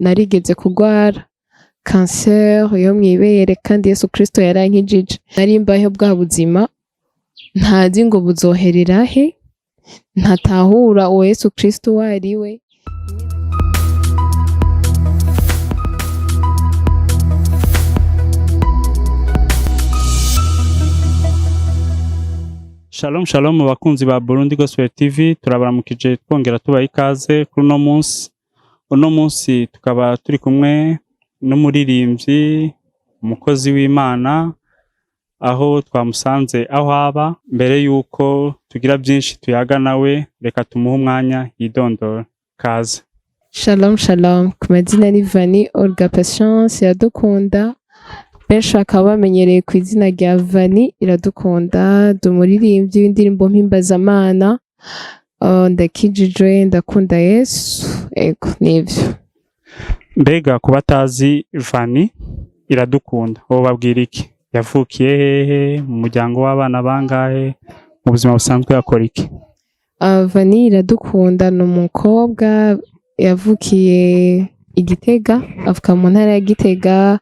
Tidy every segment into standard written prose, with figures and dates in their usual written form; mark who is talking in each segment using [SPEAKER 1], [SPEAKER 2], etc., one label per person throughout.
[SPEAKER 1] narigeze kugwara cancer yo mwibere kandi Yesu Kristo yarankijije. Nari mbayeho bwa buzima ntazi ngo buzoherera he, ntatahura uwo Yesu Kristo wariwe.
[SPEAKER 2] Shalom shalom bakunzi ba Burundi Gospel TV, turabaramukije twongera tubaha ikaze kuri uno munsi tukaba turi kumwe n'umuririmbyi umukozi w'Imana, aho twamusanze aho aba. Mbere yuko tugira byinshi tuyaga nawe, reka tumuhe umwanya yidondora. Kaze.
[SPEAKER 1] Shalom shalom, ku mazina ni Vani Olga Patience Iradukunda, benshi bakaba bamenyereye ku izina rya Vani Iradukunda. Ndi umuririmbyi w'indirimbo mpimbazamana, ndakijijwe, ndakunda Yesu, ego nivyo.
[SPEAKER 2] Mbega ku batazi Vani Iradukunda babwira iki? Yavukiye hehe? Mu muryango w'abana bangahe? Mu buzima busanzwe yakora iki?
[SPEAKER 1] Vani Iradukunda ni umukobwa yavukiye i Gitega, avuka mu ntara ya Gitega,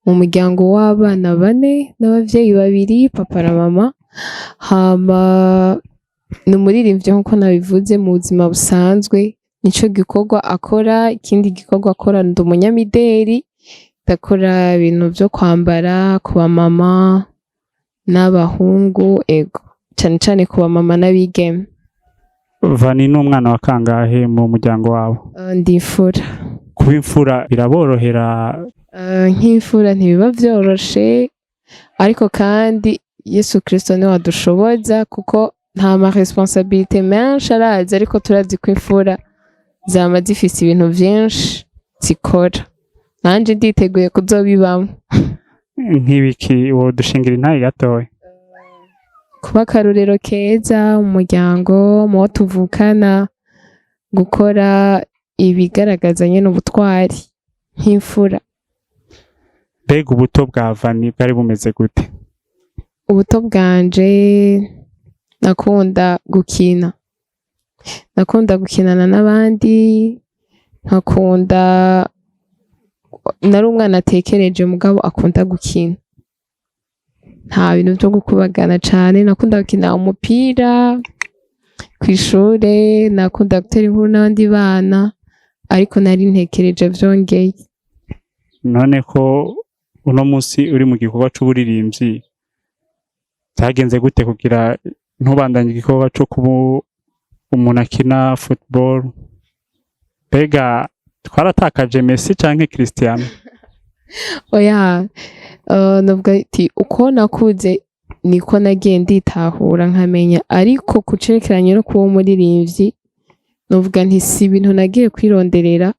[SPEAKER 1] mu muryango w'abana 4 n'abavyeyi 2, papa na mama. Hama ni umuririmbyi nk'uko nabivuze. Mu buzima busanzwe nico gikorwa akora. Ikindi gikorwa akora, ndi umunyamideli, ndakora ibintu vyo kwambara ku bamama n'abahungu, ego cane cane ku bamama n'abigeme.
[SPEAKER 2] Vani ni umwana wa kangahe mu muryango wabo?
[SPEAKER 1] Ndi imfura.
[SPEAKER 2] Kuba imfura biraborohera?
[SPEAKER 1] Nk'imfura ntibiba vyoroshe, ariko kandi Yesu Kristo niwe adushoboza, kuko nta ma responsabilité menshi arazi, ariko turazi ko imfura zama zifise ibintu vyinshi zikora. Nanje nditeguye kuzobibamwo.
[SPEAKER 2] Nk'ibiki wodushingira intahe gatoya?
[SPEAKER 1] Kuba akarorero keza mu muryango, mu bo tuvukana, gukora ibigaragaza nyene ubutwari nk'imfura.
[SPEAKER 2] Mbega ubuto bwa Vani bwari bumeze gute?
[SPEAKER 1] Ubuto bwanje nakunda gukina, nakunda gukinana n'abandi, nari umwana atekereje mugabo akunda gukina, nta bintu vyo gukubagana cane. Nakunda gukina umupira kw'ishure, nakunda gutera inkuru n'abandi bana, ariko nari ntekereje vyongeye.
[SPEAKER 2] None ko uno munsi uri mu gikorwa c'uburirimbyi, byagenze gute kugira ntubandanye igikorwa co kuba umuntu akina football? Mbega twaratakaje Messi canke Cristiano?
[SPEAKER 1] Oya, nubwo ati uko nakuze niko nagiye nditahura nkamenya, ariko kucerekeranye no kuba umuririmbyi nuvuga nti si ibintu nagiye kwironderera.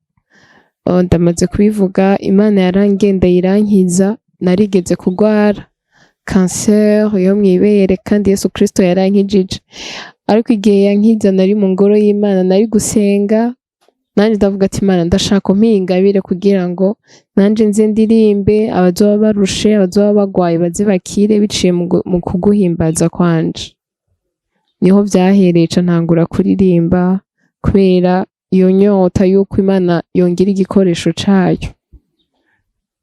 [SPEAKER 1] Ndamaze kubivuga, Imana yarangenda irankiza. Narigeze kugwara cancer yo mwibere kandi Yesu Kristo yarankijije, ariko igihe yankiza nari mu ngoro y'Imana, nari gusenga. Nanje ndavuga ati Imana, ndashaka impingabire kugira ngo nanje nze ndirimbe, abazoba barushe, abazoba bagwaye baze bakire biciye mu kuguhimbaza kwanje. Niho vyahereye ca ntangura kuririmba, kubera iyo nyota yuko Imana yongira igikoresho cayo.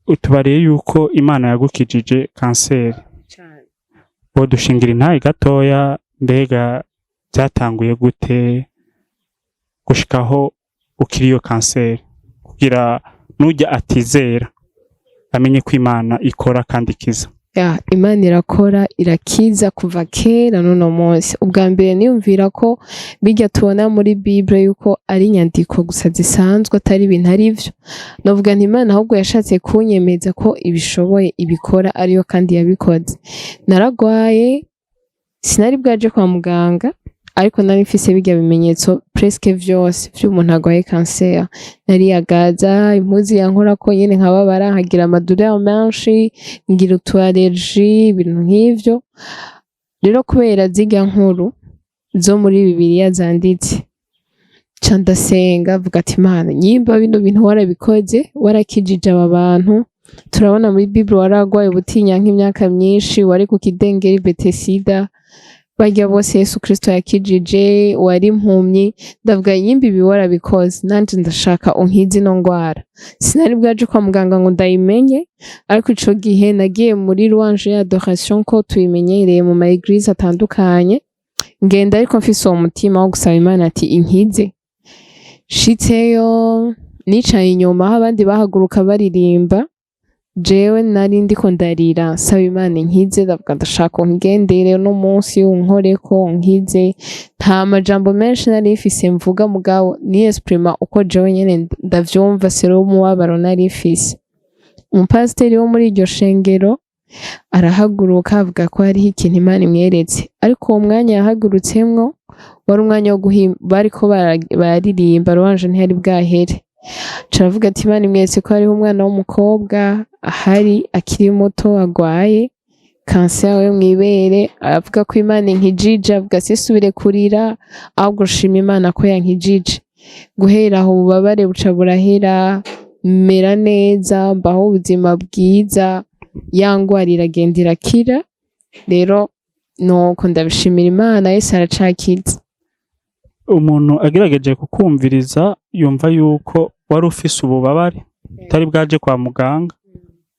[SPEAKER 2] Utubariye yuko Imana yagukijije kanseri, wodushingira intahe gatoya? Mbega byatanguye gute gushikaho ukiri iyo kanseri, kugira nujya atizera amenye ko Imana ikora kandi ikiza?
[SPEAKER 1] Imana irakora, irakiza kuva kera n'uno munsi. Ubwa mbere niyumvira ko bijya tubona muri Bible yuko ari inyandiko gusa zisanzwe, atari ibintu ari vyo. Novuga nti Imana ahubwo yashatse kunyemeza ko ibishoboye, ibikora ariyo kandi yabikoze. Naragwaye, sinari bwaje kwa muganga, ariko nari mfise bijya bimenyetso presque vyose vy'umuntu agwaye cancer. Nariyagaza, impuzu yankora ko nyene nkababara, nkagira amadureur menshi, ngira utu allergie, ibintu nk'ivyo. Rero kubera zirya nkuru zo muri Bibiliya zanditse, ca ndasenga vuga ati Imana, nyimba bino bintu warabikoze, warakijije aba bantu, turabona muri Bible waragwaye ubutinyanka imyaka myinshi, wari ku kidengeri Betesida, barya bose Yesu Kristo yakijije, wari impumyi, ndavuga yimba ibi warabikoze, nanje ndashaka unkize ino ngwara. Sinari bwaje kwa muganga ngo ndayimenye, ariko ico gihe nagiye muri louange y'adoration ko tuyimenyereye mu ma église atandukanye, ngenda ariko mfise uwo mutima wo gusaba Imana ati inkize. Shitseyo nicaye inyuma aho abandi bahaguruka baririmba, jewe nari ndiko ndarira nsaba Imana inkize, ndavuga ndashaka ungendere no munsi unkoreko unkize. Nta majambo menshi nari mfise mvuga mugabo ni exprima uko jewe nyene ndavyumva, sero umubabaro nari mfise. Umupasiteri wo muri iryo shengero arahaguruka avuga ko hariho ikintu Imana imweretse, ariko uwo mwanya yahagurutsemwo wari umwanya wo bariko bararirimba, louange ntiyari bwahere. Caravuga ati Imana imweretse ko hariho umwana w'umukobwa ahari akiri muto agwaye cancer yo mw'ibere, avuga ko Imana inkijije, avuga sisubire kurira ahubwo shima Imana ko yankijije. Guhera aho ububabare buca burahera, mera neza, mbaho ubuzima bwiza, ya ngwara iragenda irakira. Rero nuko ndabishimira Imana, Yesu aracakiza.
[SPEAKER 2] Umuntu agerageje kukumviriza yumva yuko wari ufise ububabare utari bwaje kwa muganga,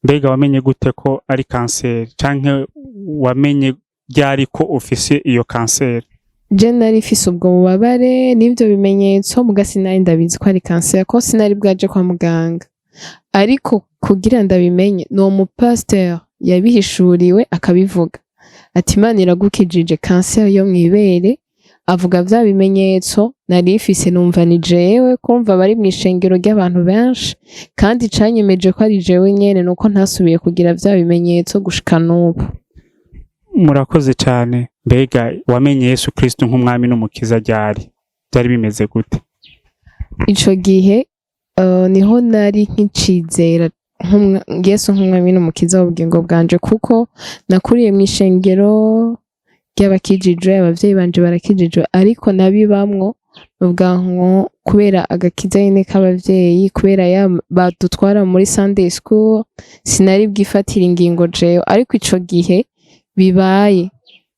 [SPEAKER 2] mbega wamenye gute ko ari kanseri, canke wamenye ryari ko ufise iyo kanseri?
[SPEAKER 1] Je nari mfise ubwo bubabare n'ivyo bimenyetso, muga sinari ndabizi ko ari kanseri, ko sinari bwaje kwa muganga. Ariko kugira ndabimenye n'uwo mupasteur yabihishuriwe akabivuga ati Imana iragukijije kanseri yo mw'ibere. Avuga vya bimenyetso nari mfise, numva ni jewe, kumva bari mw'ishengero ry'abantu benshi, kandi canyemeje ko ari jewe nyene, nuko ntasubiye kugira vya bimenyetso gushika n'ubu.
[SPEAKER 2] Murakoze cane. Mbega wamenye Yesu Kristo nk'umwami n'umukiza ryari? Byari bimeze gute?
[SPEAKER 1] Ico gihe niho nari nkicizera Yesu nk'umwami n'umukiza w'ubugingo bwanje, kuko nakuriye mw'ishengero ry'abakijijwe, abavyeyi banje barakijijwe, ariko nabibamwo nuvuga ngo kubera agakiza nyene k'abavyeyi, kubera badutwara muri Sunday school, sinari bwifatira ingingo jewe. Ariko ico gihe bibaye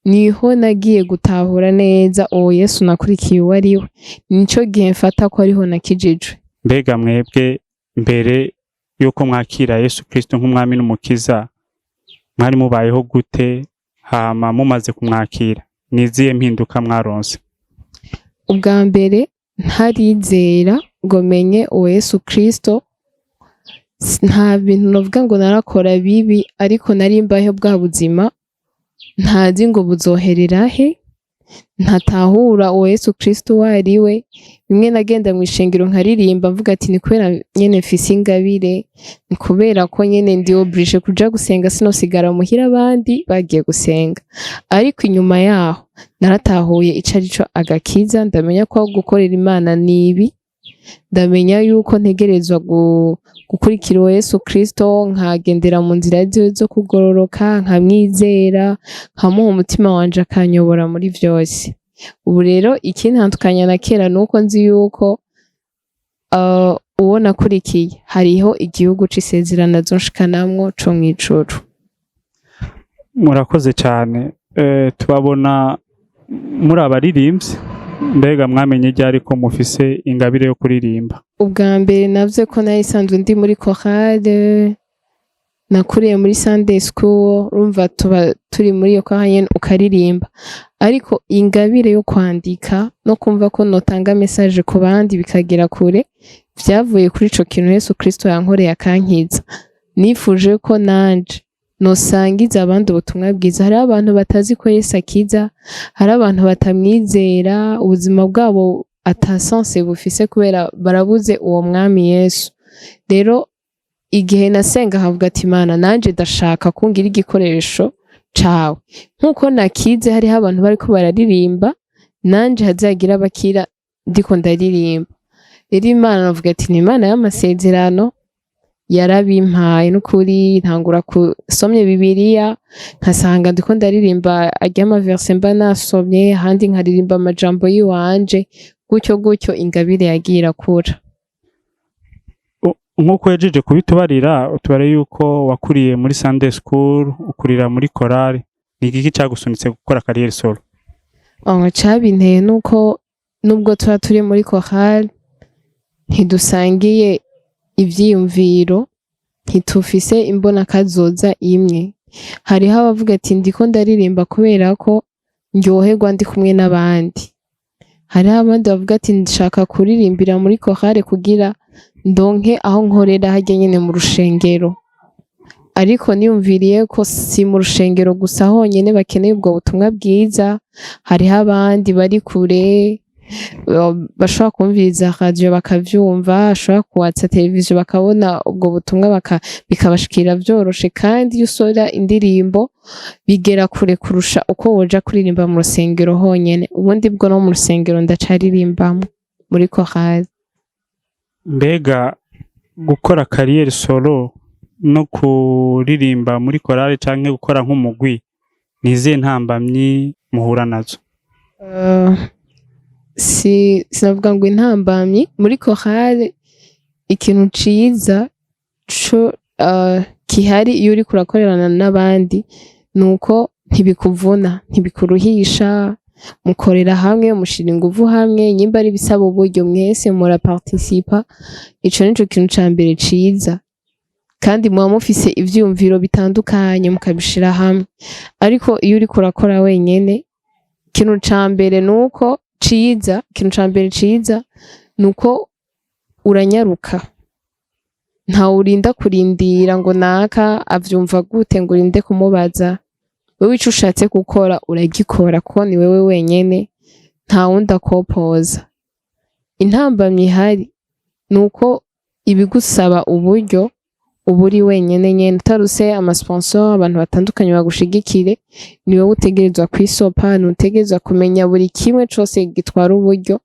[SPEAKER 1] niho nagiye gutahura neza uwo Yesu nakurikiye uwo ari we, nico gihe mfata ko ariho nakijijwe.
[SPEAKER 2] Mbega mwebwe mbere yuko mwakira Yesu Kristo nk'umwami n'umukiza mwari mubayeho gute? Hama mumaze kumwakira niziye mpinduka mwaronse?
[SPEAKER 1] Ubwa mbere ntarizera ngo menye uwo Yesu Kristo, nta bintu novuga ngo narakora bibi, ariko nari mbayeho bwa buzima ntazi ngo buzoherera he, ntatahura uwo Yesu Kristo uwo ari we. Bimwe nagenda mw'ishengero nkaririmba mvuga ati ni kubera nyene mfise ingabire, ni kubera ko nyene ndi oblige kuja gusenga, sinosigara muhira abandi bagiye gusenga. Ariko inyuma yaho naratahuye ico arico agakiza, ndamenya ko gukorera Imana nibi, ndamenya yuko ntegerezwa gukurikira uwo Yesu Kristo, nkagendera mu nzira ziwe zo kugororoka, nkamwizera, nkamuha umutima wanje akanyobora muri vyose. Ubu rero ikintandukanya na kera nuko nzi yuko uwo nakurikiye hariho igihugu c'isezerano azonshikanamwo co mw'ijuru.
[SPEAKER 2] Murakoze cane. Tubabona muri abaririmbyi, mbega mwamenye ryari ko mufise ingabire yo kuririmba?
[SPEAKER 1] Ubwa mbere navyo ko nari sanzwe ndi muri chorale, nakuriye muri Sunday school, urumva tuba turi muri iyo chorale ukaririmba. Ariko ingabire yo kwandika no kumva ko notanga message ku bandi bikagera kure, vyavuye kuri ico kintu Yesu Kristo yankoreye akankiza. Nifuje ko nanje nosangiza abandi ubutumwa bwiza. Hari abantu batazi ko Yesu akiza, hari abantu batamwizera, ubuzima bwabo ata sense bufise kubera barabuze uwo mwami Yesu. Rero igihe nasenga havuga ati Imana nanje ndashaka kungira igikoresho cawe, nkuko nakize hariho abantu bariko bararirimba, nanje hazagira abakira ndiko ndaririmba. Rero Imana navuga ati ni Imana y'amasezerano, yarabimpaye n'ukuri. Ntangura kusomye Bibiliya nkasanga ndiko ndaririmba arya amaverse mba nasomye, handi nkaririmba amajambo yiwanje, gutyo gutyo ingabire yagiye irakura.
[SPEAKER 2] Nkuko yajeje kubitubarira, utubare yuko wakuriye muri Sunday school, ukurira muri chorale, ni igiki cagusunitse gukora carrière solo?
[SPEAKER 1] Cabinteye nuko nubwo tuba turi muri chorale ntidusangiye ivyiyumviro, ntitufise imbonakazoza imwe. Hariho abavuga ati ndiko ndaririmba kubera ko ndyoherwa ndi kumwe n'abandi. Hariho abandi bavuga ati ndashaka kuririmbira muri chorale kugira ndonke aho nkorera harya nyene mu rushengero. Ariko niyumviriye ko si mu rushengero gusa honyene bakeneye ubwo butumwa bwiza, hariho abandi bari kure bashobora kumviriza radio bakavyumva, bashobora kuwatsa televiziyo bakabona ubwo butumwa bikabashikira vyoroshe, kandi iyo usohora indirimbo bigera kure kurusha uko woja kuririmba mu rusengero honyene. Ubundi bwo no mu rusengero ndacaririmbamwo muri chorale.
[SPEAKER 2] Mbega gukora carrière solo no kuririmba muri chorale canke gukora nk'umugwi nizihe ntambamyi muhura nazo?
[SPEAKER 1] Sinavuga ngo intambamyi. Muri chorale ikintu ciza co kihari iyo uriko urakorerana n'abandi nuko ntibikuvuna, ntibikuruhisha, mukorera hamwe, mushira inguvu hamwe, nyimba ari bisaba uburyo mwese muraparticipa, ico nico kintu ca mbere ciza, kandi muba mufise ivyiyumviro bitandukanye mukabishira hamwe. Ariko iyo uriko urakora wenyene, ikintu ca mbere nuko ciza, ikintu ca mbere ciza nuko uranyaruka, nta urinda kurindira ngo naka avyumva gute ngo urinde kumubaza. Wewe ico ushatse gukora uragikora kuko ni wewe wenyene, nta wundi akopoza. Intambamyi ihari nuko ibigusaba uburyo uba uri wenyene nyene, utaruse amasponsor, abantu batandukanye bagushigikire, ni wowe utegerezwa kwisopa, ntutegerezwa kumenya buri kimwe cose gitwara uburyo.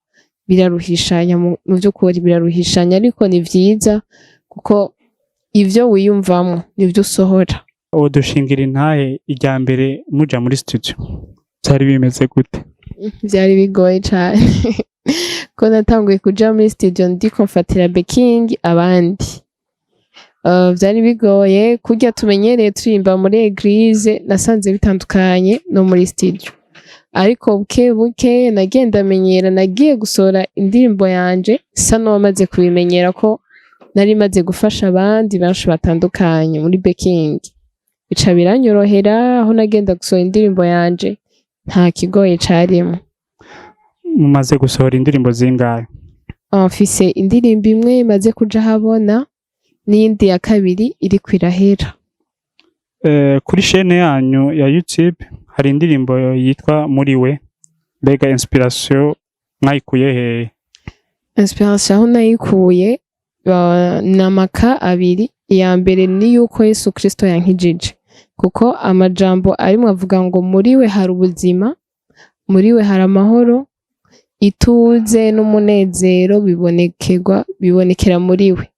[SPEAKER 1] Biraruhishanya, mu vy'ukuri biraruhishanya, ariko ni vyiza kuko ivyo wiyumvamwo nivyo usohora.
[SPEAKER 2] Ubu dushingira intahe irya mbere muja muri studio vyari bimeze gute?
[SPEAKER 1] Vyari bigoye cane ko natanguye kuja muri studio ndiko mfatira backing abandi. Vyari bigoye, kurya tumenyereye turirimba muri eglise nasanze bitandukanye no muri studio, ariko buke buke nagenda menyera, nagiye gusohora indirimbo yanje sa n'uwamaze kubimenyera ko nari maze gufasha abandi benshi batandukanye muri backing, bica biranyorohera. Aho nagenda gusohora indirimbo yanje nta kigoye carimo.
[SPEAKER 2] Mumaze gusohora indirimbo zingahe?
[SPEAKER 1] Mfise indirimbo imwe imaze kuja habona, n'iyindi ya kabiri iriko irahera.
[SPEAKER 2] Kuri chaîne yanyu ya YouTube hari indirimbo yitwa muri we, mbega inspiration mwayikuye hehe?
[SPEAKER 1] Inspiration aho nayikuye ni amaka abiri. Iya mbere ni yuko Yesu Kristo yankijije, kuko amajambo arimwo avuga ngo muri we hari ubuzima, muri we hari amahoro, ituze n'umunezero bibonekera muri we.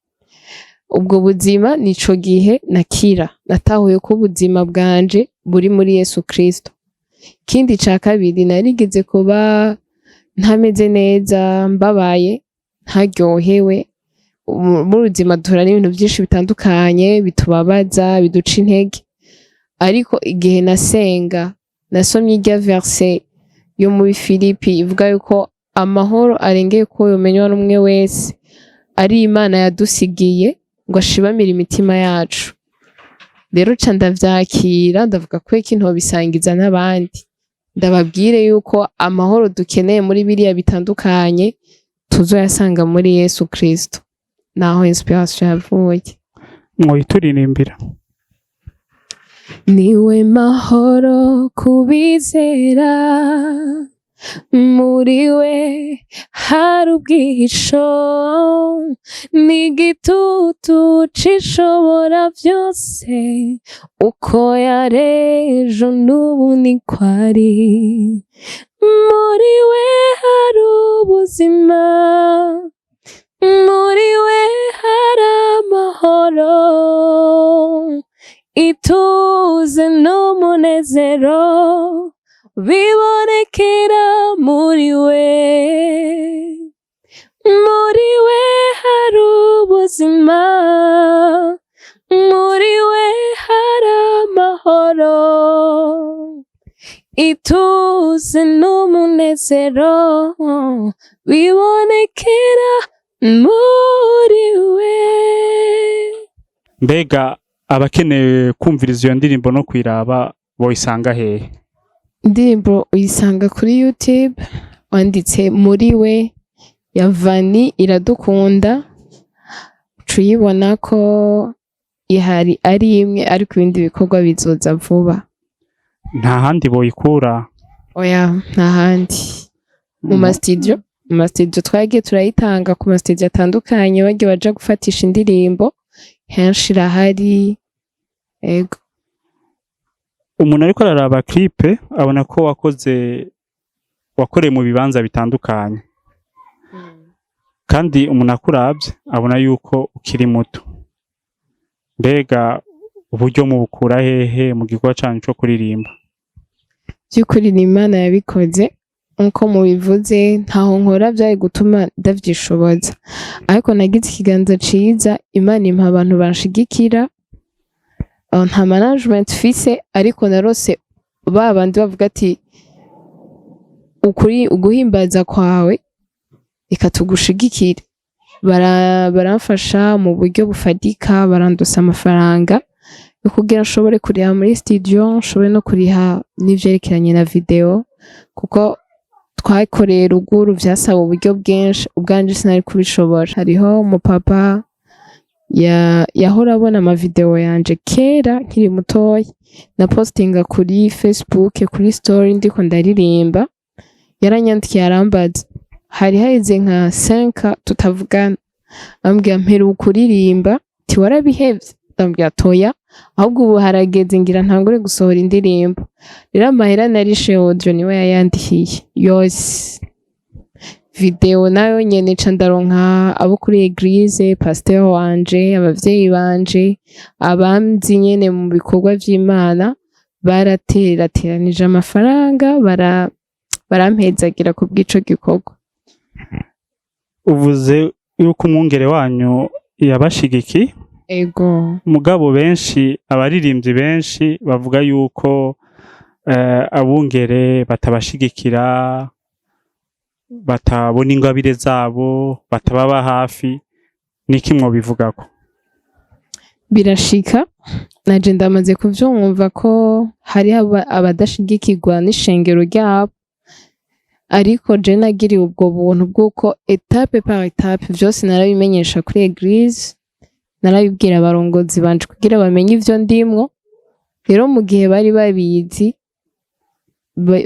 [SPEAKER 1] Ubwo buzima nico gihe nakira, natahuye ko ubuzima bwanje buri muri Yesu Kristo. Ikindi ca kabiri, narigeze kuba ntameze neza, mbabaye, ntaryohewe. Mu buzima duhura n'ibintu vyinshi bitandukanye bitubabaza, biduca intege, ariko igihe nasenga nasomye irya verse yo muri Filipi ivuga yuko amahoro arengeye ko yomenywa n'umwe wese ari Imana yadusigiye ngo ashibamire imitima yacu. Rero ca ndavyakira, ndavuga ko iki ntobisangiza n'abandi, ndababwire yuko amahoro dukeneye muri biriya bitandukanye tuzoyasanga muri Yesu Kristo. Naho inspiration yavuye.
[SPEAKER 2] Mwoyituririmbira?
[SPEAKER 1] Niwe mahoro kubizera, muri we hari ubwihisho, n'igitutu c'ishobora vyose, uko yarejo n'ubu niko ari. Muri we hari ubuzima, muri we hari amahoro, ituze n'umunezero bibonekera muri we. Muri we hari ubuzima, muri we hari amahoro, ituze n'umunezero bibonekera muri we.
[SPEAKER 2] Mbega abakeneye kumviriza iyo ndirimbo no kwiraba boyisanga hehe?
[SPEAKER 1] Indirimbo uyisanga kuri YouTube wanditse muri we ya Vani Iradukunda, tuyibona ko ihari ari imwe, ariko ibindi bikorwa bizoza vuba.
[SPEAKER 2] Nta handi boyikura?
[SPEAKER 1] Oya, nta handi. Mu mastudio twagiye turayitanga ku mastudio atandukanye, bagiye baja gufatisha indirimbo henshi irahari. Ego.
[SPEAKER 2] Umuntu ariko araraba clipe abona ko wakoreye mu bibanza bitandukanye, kandi umuntu akuravye abona yuko ukiri muto. Mbega uburyo mubukura hehe mu gikorwa canyu co kuririmba?
[SPEAKER 1] By'ukuri ni Imana yabikoze, nkuko mubivuze ntaho nkora byari gutuma ndavyishoboza, ariko nagize ikiganza ciza, Imana impa abantu banshigikira. Nta management fise, ariko narose babandi bavuga ati ukuri uguhimbaza kwawe reka tugushigikire. Baramfasha mu buryo bufadika, barandosa amafaranga yo kugira nshobore kuriha muri studio, nshobore no kuriha n'ivyerekeranye na video, kuko twakoreye ruguru vyasaba uburyo bwinshi, ubwanje sinari kubishobora. Hariho umupapa yahora abona amavideo yanje kera nkiri mutoya, na postinga kuri Facebook kuri story ndiko ndaririmba, yaranyandikiye arambaza, hari haheze nka 5 tutavugana, ambwira mperuka kuririmba, ti warabihevye? Ndambwira toya, ahubwo ubu harageze ngira ntangure gusohora indirimbo. Rero amahera narishe audio niwe yayandikiye yose. Video nayo nyene ca ndaronka abo kuri eglise, pasteur wanje, abavyeyi banje, abamzi nyene mu bikorwa vy'Imana, baraterateranije amafaranga, barampezagira ku bw'ico gikorwa.
[SPEAKER 2] Uvuze yuko umwungere wanyu yabashigiki?
[SPEAKER 1] Ego.
[SPEAKER 2] Mugabo benshi, abaririmbyi benshi bavuga yuko abungere batabashigikira, batabona ingabire zabo, batababa hafi. Niki mwobivugako?
[SPEAKER 1] Birashika, naje ndamaze kuvyumva ko hari abadashigikirwa n'ishengero ryabo, ariko je nagiriye ubwo buntu bw'uko etape par etape vyose narabimenyesha kuri eglise, narabibwira abarongozi banje kugira bamenye ivyo ndimwo. Rero mu gihe bari babizi,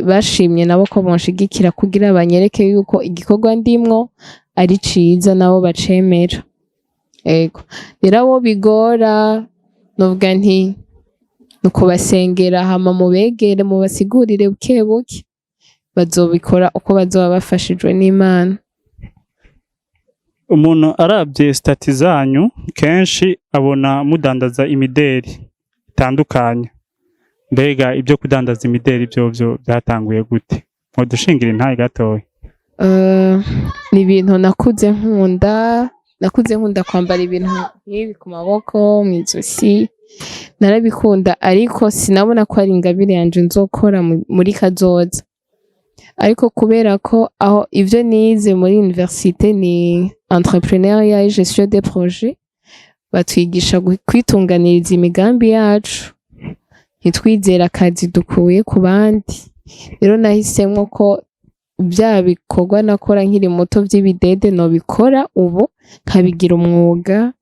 [SPEAKER 1] bashimye nabo ko bonshigikira kugira banyereke yuko igikorwa ndimwo ari ciza, nabo bacemera. Ego. Rero abo bigora, novuga nti nuko basengera, hama mubegere, mubasigurire buke buke, bazobikora uko bazoba bafashijwe n'Imana.
[SPEAKER 2] Umuntu arabye stati zanyu kenshi abona mudandaza imideri itandukanye. Mbega ibyo kudandaza imideri byo byatanguye gute? Modushingira intaye gatoya.
[SPEAKER 1] Ni ibintu nakuze nkunda kwambara ibintu nk'ibi ku maboko, mu izosi, narabikunda, ariko sinabona ko ari ingabire yanje nzokora muri kazoza. Ariko kubera ko aho ivyo nize muri université ni entrepreneuriat et gestion des projets, batwigisha kwitunganiriza imigambi yacu, ntitwizera akazi dukuye ku bandi. Rero nahisemwo ko bya bikorwa nakora nkiri muto vy'ibidede nobikora ubu nkabigira umwuga,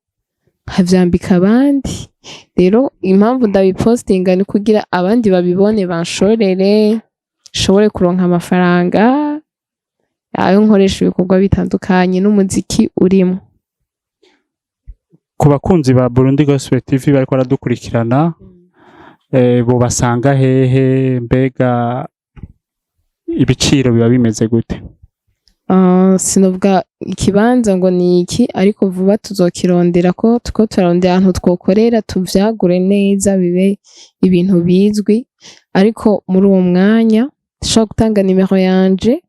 [SPEAKER 1] nkavyambika abandi. Rero impamvu ndabipostinga ni kugira abandi babibone, banshorere, nshobore kuronka amafaranga ayo nkoresha ibikorwa bitandukanye n'umuziki urimo.
[SPEAKER 2] Ku bakunzi ba Burundi Gospel TV bariko baradukurikirana, bo basanga hehe? Mbega ibiciro biba bimeze gute?
[SPEAKER 1] Sinovuga ikibanza ngo ni iki, ariko vuba tuzokirondera ko turarondera ahantu twokorera, tuvyagure neza, bibe ibintu bizwi. Ariko muri uwo mwanya ndashobora gutanga nimero yanje,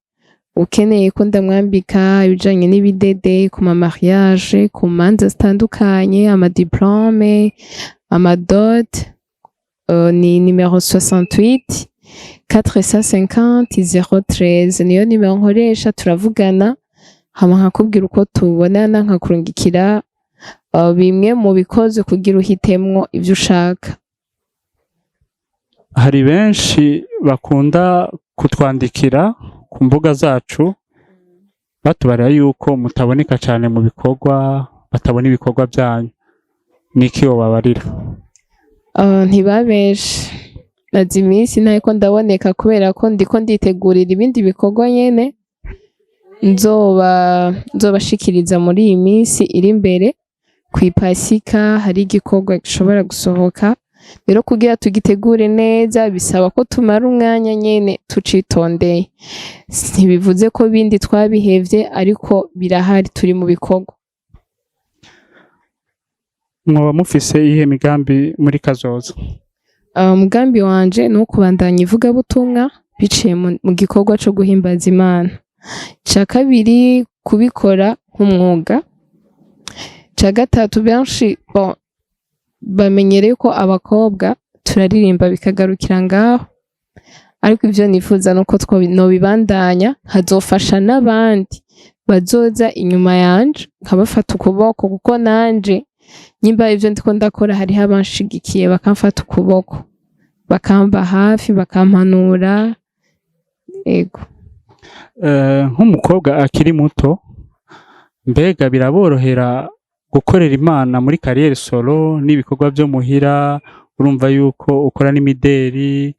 [SPEAKER 1] ukeneye ko ndamwambika ibijanye n'ibidede, ku ma mariage, ku manza zitandukanye, ama diplome, ama dot, ni nimero 68 450 013 niyo nimero nkoresha, turavugana hama nkakubwira uko tubonana, nkakurungikira bimwe mu bikoze kugira uhitemwo ivyo ushaka.
[SPEAKER 2] Hari benshi bakunda kutwandikira ku mbuga zacu batubarira yuko mutaboneka cyane mu bikorwa, batabona ibikorwa byanyu, niki wobabarira?
[SPEAKER 1] Ntibabeshe, maze iminsi ntako ndaboneka kubera ko ndiko nditegurira ibindi bikorwa nyene nzobashikiriza muri iyi minsi iri imbere. Kw'ipasika hari igikorwa gishobora gusohoka, rero kugira tugitegure neza bisaba ko tumara umwanya nyene tucitondeye. Ntibivuze ko bindi twabihevye, ariko birahari, turi mu bikorwa.
[SPEAKER 2] Mwoba mufise iyihe migambi muri kazoza?
[SPEAKER 1] Umugambi wanje ni ukubandanya ivugabutumwa biciye mu gikorwa co guhimbaza Imana. Ica kabiri, kubikora nk'umwuga. Ica gatatu, benshi bamenyereye ko abakobwa turaririmba bikagarukira ngaho, ariko ivyo nifuza nuko nobibandanya, hazofasha n'abandi bazoza inyuma yanje nkabafata ukuboko, kuko nanje nyimba ivyo ndiko ndakora hariho abanshigikiye bakamfata ukuboko, bakamba hafi, bakampanura. Ego.
[SPEAKER 2] Nk'umukobwa akiri muto, mbega biraborohera gukorera Imana muri kariyeri solo n'ibikorwa byo muhira? Urumva yuko ukora n'imideri,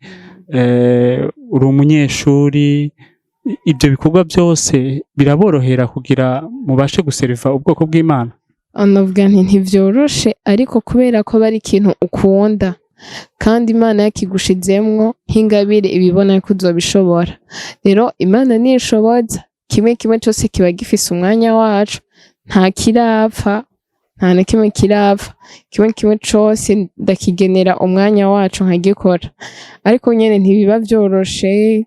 [SPEAKER 2] uri umunyeshuri, ibyo bikorwa byose biraborohera kugira mubashe guseriva ubwoko bw'Imana?
[SPEAKER 1] Navuga nti ntivyoroshe, ariko kubera ko bari ikintu ukunda kandi Imana yakigushizemwo nk'ingabire, ibibona ko uzobishobora. Rero Imana niyishoboza, kimwe cyose kiba gifise umwanya wacu, nta kirapfa, nta na kimwe kirapfa, kimwe cose ndakigenera umwanya wacu nkagikora. Ariko nyene ntibiba vyoroshe.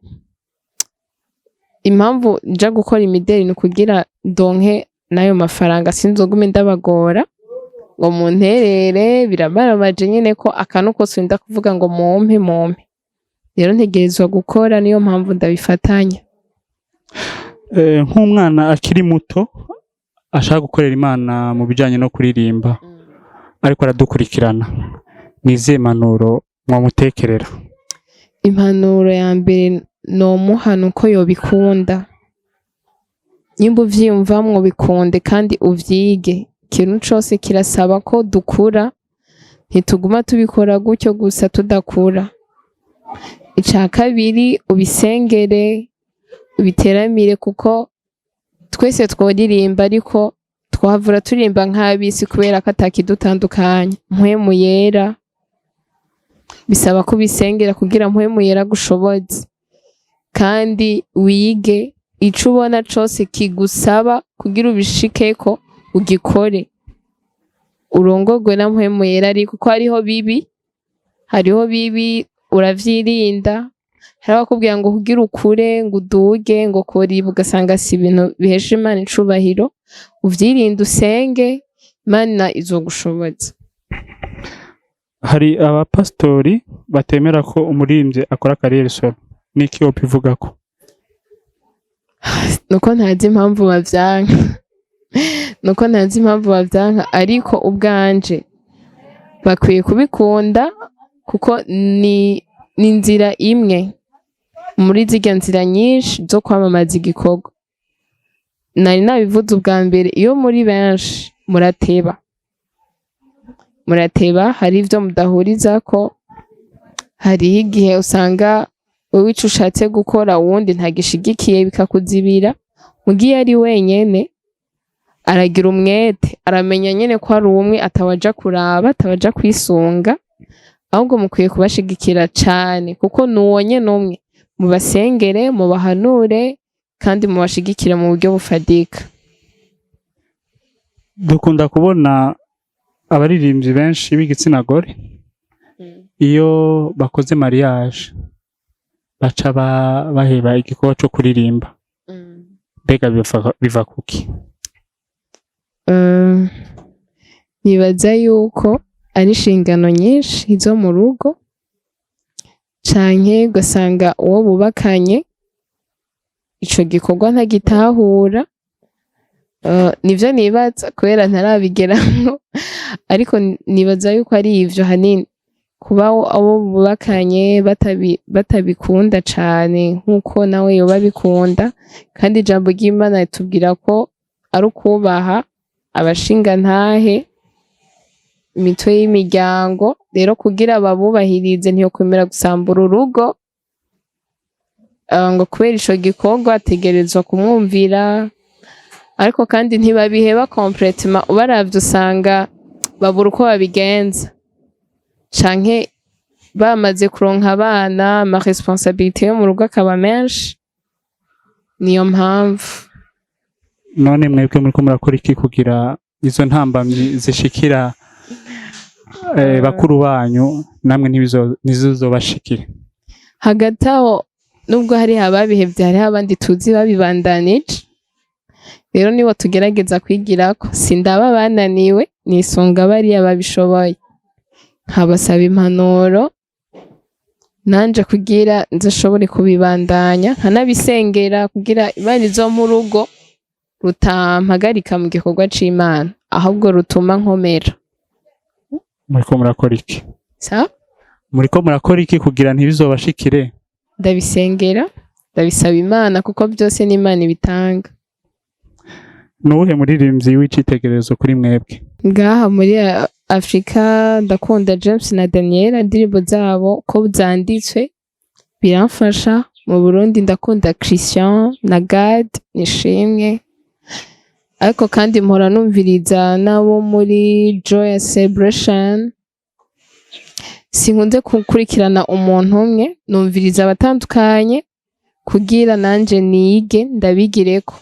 [SPEAKER 1] Impamvu nja gukora imideri ni kugira ndonke nayo mafaranga, sinzogume ndabagora ngo munterere, birababaje nyene ko akantu kose wenda kuvuga ngo mumpe. Rero ntegerezwa gukora, niyo mpamvu ndabifatanya.
[SPEAKER 2] Nk'umwana akiri muto ashaka gukorera Imana mu bijanye no kuririmba, ariko aradukurikirana, nizihe impanuro mwamutekerera?
[SPEAKER 1] Impanuro ya mbere nomuha nuko yobikunda. Nyimba uvyiyumvamwo bikunde kandi uvyige. Ikintu cose kirasaba ko dukura, ntituguma tubikora gutyo gusa tudakura. Ica kabiri, ubisengere, ubiteramire, kuko twese tworirimba, ariko twavura turirimba nk'abisi kubera ko atakidutandukanya. Mpwemu Yera bisaba ko ubisengera kugira Mpwemu Yera agushoboze, kandi wige ico ubona cose kigusaba kugira ubishikeko ugikore, urongorwe na Mpwemu Yera. Ariko ko hariho bibi uravyirinda. Hari abakubwira ngo kugira ukure, ngo uduge, ngo kora ibi, ugasanga si ibintu bihesha Imana icubahiro. Uvyirinde, usenge, Imana izogushoboza.
[SPEAKER 2] Hari abapasitori batemera ko umuririmbyi akora kariyeri solo, niki wopivugako? Nuko ntazi impamvu bavyanka, ariko ubwanje bakwiye kubikunda, kuko ni inzira imwe muri zirya nzira nyinshi zo kwamamaza igikorwa. Nari nabivuze ubwa mbere, iyo muri benshi murateba, hari ivyo mudahurizako. Hariho igihe usanga wowe ico ushatse gukora uwundi ntagishigikiye, bikakuzibira. Mugiye ari wenyene aragira umwete, aramenya nyene ko ari umwe, atawaja kuraba, atawaja kwisunga, ahubwo mukwiye kubashigikira cane, kuko nuwo nyene umwe. Mubasengere, mubahanure, kandi mubashigikire mu buryo bufadika. Dukunda kubona abaririmbyi benshi b'igitsina gore, iyo bakoze mariage baca baheba igikorwa co kuririmba. Mbega biva kuki? Nibaza yuko ari inshingano nyinshi zo mu rugo,
[SPEAKER 1] canke ugasanga uwo bubakanye ico gikorwa ntagitahura. Nivyo nibaza kubera ntarabigeramwo ariko nibaza yuko ari ivyo hanini, kuba abo bubakanye batabikunda cane nk'uko nawe yoba abikunda, kandi ijambo ry'Imana ritubwira ko ari ukubaha abashingantahe, imitwe y'imiryango. Rero kugira babubahirize ntiyokwemera gusambura urugo ngo kubera ico gikorwa ategerezwa kumwumvira, ariko kandi ntibabiheba completement. Ubaravye usanga babura uko babigenza, canke bamaze kuronka abana ama responsabilité yo mu rugo akaba menshi. Niyo mpamvu.
[SPEAKER 2] None mwebwe muriko murakora iki kugira izo ntambamyi zishikira bakuru banyu namwe ntizizobashikire?
[SPEAKER 1] Hagati aho nubwo hari ababihevye, hariho abandi tuzi babibandanije. Rero nibo tugerageza kwigirako, sindaba bananiwe, nisunga bariya babishoboye, nkabasaba impanuro nanje kugira nzashobore kubibandanya, nkanabisengera kugira Imana izompa urugo rutampagarika mu gikorwa c'Imana, ahubwo rutuma nkomera.
[SPEAKER 2] Muriko murakora iki?
[SPEAKER 1] Sa?
[SPEAKER 2] Muriko murakora iki kugira ntibizobashikire?
[SPEAKER 1] Ndabisengera, ndabisaba Imana kuko byose ni Imana ibitanga.
[SPEAKER 2] Nuwuhe muririmbyi w'icitegererezo kuri mwebwe?
[SPEAKER 1] Ngaha muri Afrika ndakunda James na Daniel, indirimbo zabo ko zanditswe biramfasha. Mu Burundi ndakunda Christian na Gad Nishimwe, ariko kandi mpora numviriza nabo muri Joyous Celebration. Sinkunze gukurikirana umuntu umwe, numviriza abatandukanye kugira nanje nige ndabigireko,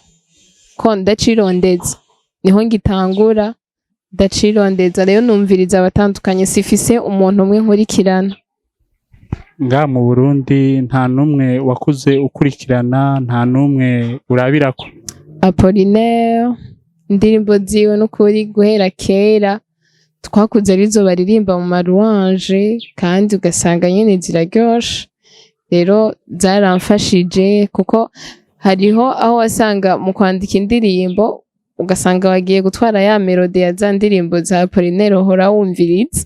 [SPEAKER 1] ko ndacirondeza niho ngitangura ndacirondeza. Rero numviriza abatandukanye, sifise umuntu umwe nkurikirana.
[SPEAKER 2] Nga mu Burundi nta numwe wakuze ukurikirana, nta numwe urabirako?
[SPEAKER 1] Apollinaire, indirimbo ziwe n'ukuri guhera kera twakuze arizo baririmba mu maruanje, kandi ugasanga nyene ziraryoshe. Rero zaramfashije kuko hariho aho wasanga mu kwandika indirimbo ugasanga wagiye gutwara ya melodi ya za ndirimbo za Apollinaire uhora wumviriza.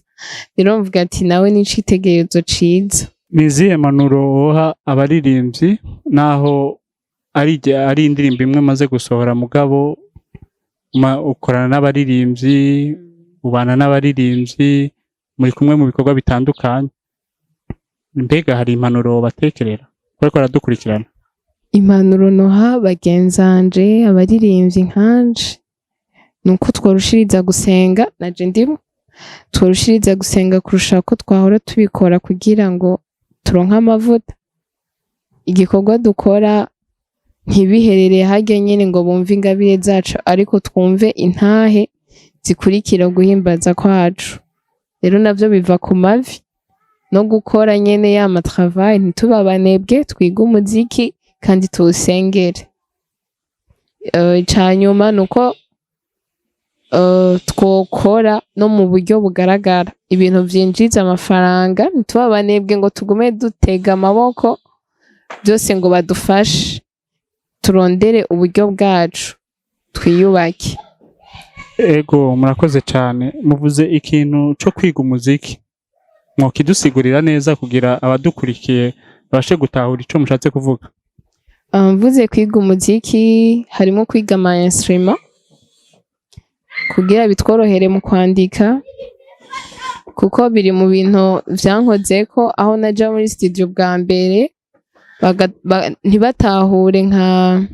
[SPEAKER 1] Rero mvuga ati nawe ni icitegererezo ciza.
[SPEAKER 2] Ni izihe mpanuro woha abaririmbyi naho ari indirimbo imwe maze gusohora mugabo ukorana n'abaririmbyi, ubana n'abaririmbyi, muri kumwe mu bikorwa bitandukanye, mbega hari impanuro batekerera bariko baradukurikirana?
[SPEAKER 1] Impanuro noha bagenzanje abaririmbyi nkanje nuko tworushiriza gusenga, naje ndimo, tworushiriza gusenga kurusha ko twahora tubikora kugira ngo turonke amavuta. Igikorwa dukora ntibiherereye harya nyene ngo bumve ingabire zacu, ariko twumve intahe zikurikira guhimbaza kwacu. Rero navyo biva ku mavi no gukora nyene ya travail, ntitubabanebwe, twiga umuziki kandi tuwusengere. Icanyuma nuko twokora no mu buryo bugaragara, ibintu vyinjiza amafaranga, ntitubabanebwe ngo tugume dutega amaboko byose ngo badufashe. Turondere uburyo bwacu twiyubake.
[SPEAKER 2] Ego murakoze cyane. Muvuze ikintu cyo kwiga umuziki, mwokidusigurira neza kugira abadukurikiye babashe gutahura ico mushatse kuvuga?
[SPEAKER 1] Mvuze kwiga umuziki harimo kwiga ama instrument kugira bitworohere mu kwandika, kuko biri mu bintu vyankozeko aho naja muri studio bwa mbere ntibatahure nka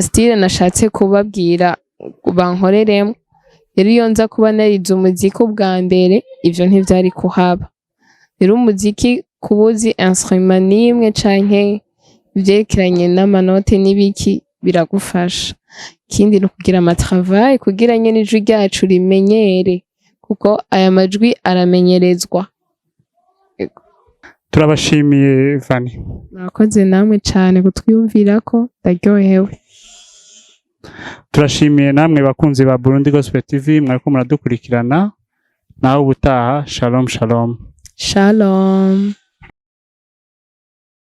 [SPEAKER 1] style nashatse kubabwira bankoreremo. Rero iyo nza kuba narize umuziki ubwa mbere ivyo ntivyari kuhaba. Rero umuziki kubuzi instrument nimwe canke ivyerekeranye n'amanote n'ibiki biragufasha. Ikindi no kugira ama travail kugira nyene ijwi ryacu rimenyere, kuko aya majwi aramenyerezwa.
[SPEAKER 2] Turabashimiye Vani.
[SPEAKER 1] Murakoze namwe cane kutwiyumvirako, ndaryohewe.
[SPEAKER 2] Turashimiye namwe bakunzi ba Burundi Gospel TV mwariko muradukurikirana. Naho ubutaha, shalom shalom.
[SPEAKER 1] Shalom.